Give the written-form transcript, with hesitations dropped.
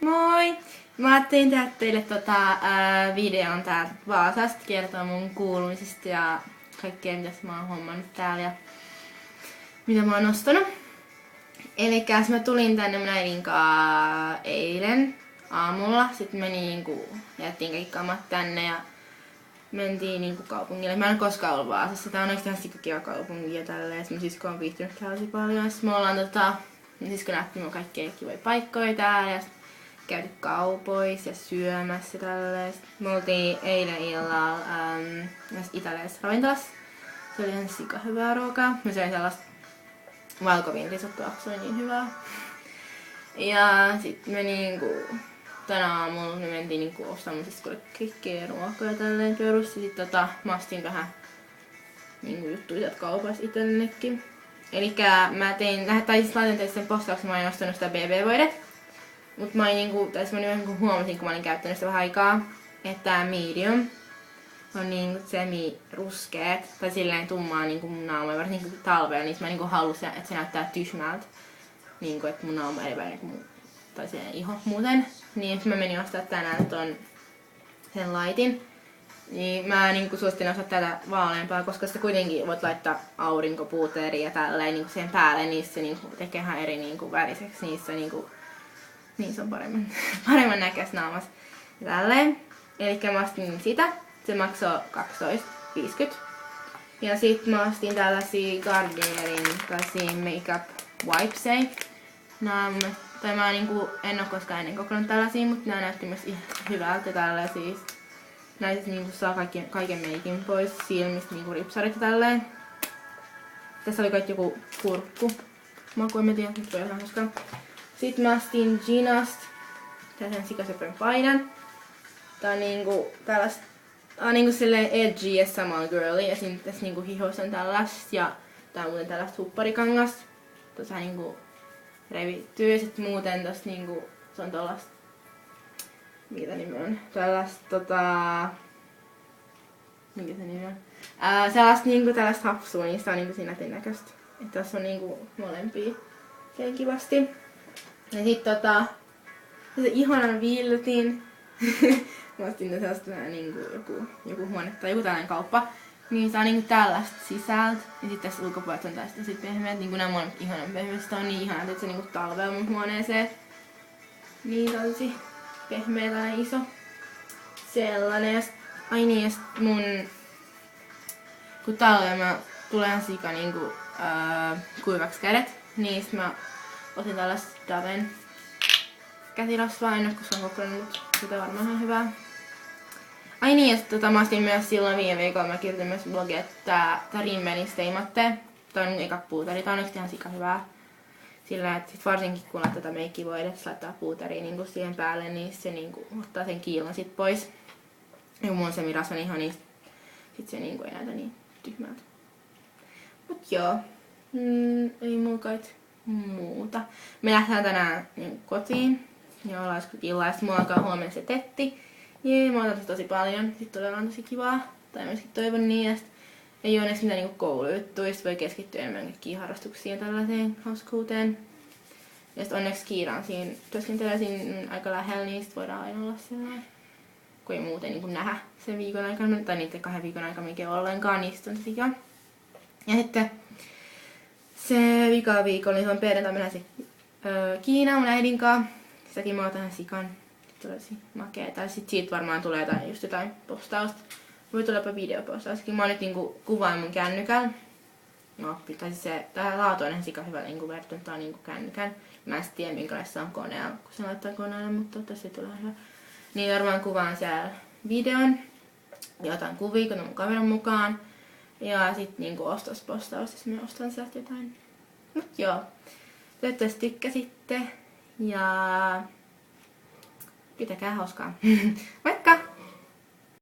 Moi! Mä ajattelin tehdä teille videon täältä Vaasasta, kertoa mun kuulumisista ja kaikkea mitä mä oon hommannut täällä ja mitä mä oon ostanut. Elikkäs mä tulin tänne mun äidin kanssa eilen aamulla. Sitten me jättiin kaikki kamat tänne ja mentiin kaupungille. Mä en ole koskaan ollut Vaasassa. Tää on oikeesti ihan kiva kaupunki ja tälleen. Mun sisko on viihtynyt täällä tosi paljon. Sitten me ollaan sisko nähti mun kaikkia kivoja paikkoja täällä ja käyty kaupoissa ja syömässä tälleen. Me oltiin eilen illalla italialaisessa ravintolassa. Se oli ihan sika hyvää ruokaa. Mä söin sellaista valkoviinirisottoa, se oli niin hyvää. Ja sit me tänä aamulla me mentiin ostamaan kaikkea ruokaa ja tälleen perusti. Sit mä ostin vähän juttuja sieltä kaupassa itsellekin. Elikkä mä laitin teille sen postauksen, mä olin ostanut sitä BB-voidet. Mut mä huomasin, kun mä olin käyttänyt sitä vähän aikaa, että tää medium on semi-ruskeet tai silleen tummaa mun naama, varsinkin talvella, niin mä halusin, että se näyttää tyhmältä, että mun naama ei väliä kuin tai se iho muuten. Niin mä menin ostaa tänään sen laitin. Niin mä suosittelen ostaa tätä vaaleampaa, koska sitä kuitenkin voit laittaa aurinkopuuteria ja tälleen siihen päälle, niin se tekee ihan eri väriseksi, niin se on paremman näköistä naamassa. Tälleen. Elikkä mä ostin sitä. Se maksoi 12,50. Ja sit mä ostin tällaisia Garnierin makeup wipesei. Mä en oo koskaan ennen kokonut tällaisia, mutta nää näytti myös ihan hyvältä tälleen siis. Näistä saa kaiken meikin pois silmistä, ripsarit ja tälleen. Tässä oli kaikki joku kurkku. Maku, en mä tiedä, nyt voi ihan koskaan. Sitten mä ostin Ginasta tällaisen sikasöpön paidan. Tää on tällaista silleen edgy ja samalla girly. Ja tässä hihoissa on tällaista. Ja tää on muuten tällaista hupparikangasta. Tuossa revittyy. Ja sit muuten tossa se on tollaista. Mikä nimi on? Tällaista mikä se nimi on? Tällaista hapsua, niin sitä on siinä näköistä. Että tässä on molempia oikein kivasti. Ja sit se ihanan viltin. Mä ostin sellaista vähän joku huone tai joku tällainen kauppa. Niin se on tällaista sisältä. Ja sit tässä ulkopuolella on tästä tosi pehmeät. Nämä molemmat ihanan pehmeät. Sitä on niin ihanaa, että se talvella mun huoneeseen. Niin tosi pehmeä tai iso. Sellainen. Ja sit mun kun talvella tulee sika kuivaksi kädet. Niin sit mä otin tällaista Daven kätirasvaa, en oo koskaan kokeillut, mutta sitä on varmaan ihan hyvää. Ai niin, ja sit mä ostin myös silloin viime viikolla, mä kirjoitin myös blogia, että tää Rimmelin Stay Matte. Tää on eka puuteri, tää on oikeesti ihan sika hyvää. Sillä että sit varsinkin kun laittaa tätä meikkivoidet, laittaa puuteria siihen päälle, niin se ottaa sen kiilon sit pois. Ja kun mun on semirasvan iho, niin sit se ei näytä niin tyhmältä. Mut joo, ei mulla kai muuta. Me lähdetään tänään kotiin. Ja ollaan illalla. Sitten mulla alkaa huomenna se tetti. Jee, mä otan tosi paljon. Sitten todella on tosi kivaa. Tai myöskin toivon niin. Ja ei ole edes mitään koulujuttuja. Sitten voi keskittyä enemmän kaikkiin harrastuksiin ja tällaiseen hauskuuteen. Ja sitten onneksi Kiira on siinä työskentelee siinä aika lähellä, niin sitten voidaan aina olla sellainen. Kun ei muuten nähdä sen viikon aikana, tai niiden 2 viikon aikana mikä ollenkaan, niin sitten on tosi kiva. Ja sitten se vika viikolla, niin se on perjantai mennä Kiinaan mun äidin kanssa. Sitäkin mä otan sikan. Se olisi makea. Tai sit siitä varmaan tulee jotain postausta. Voi tulla videopostauskin. Mä oon nyt kuvaan mun kännykällä. No, pitäisi tää laatu on ihan sika hyvä verrattuna kännykän. Mä en tiedä minkälaista on koneella, kun se laittaa koneelle, mutta toivottavasti se tulee hyvä. Niin varmaan kuvaan siellä videon. Ja otan kuvia, kun on mun kameran mukaan. Ja sit ostospostaus, jos mä ostan sieltä jotain. Mut joo. Toivottavasti tykkäsitte. Ja pitäkää hauskaa. Moikka!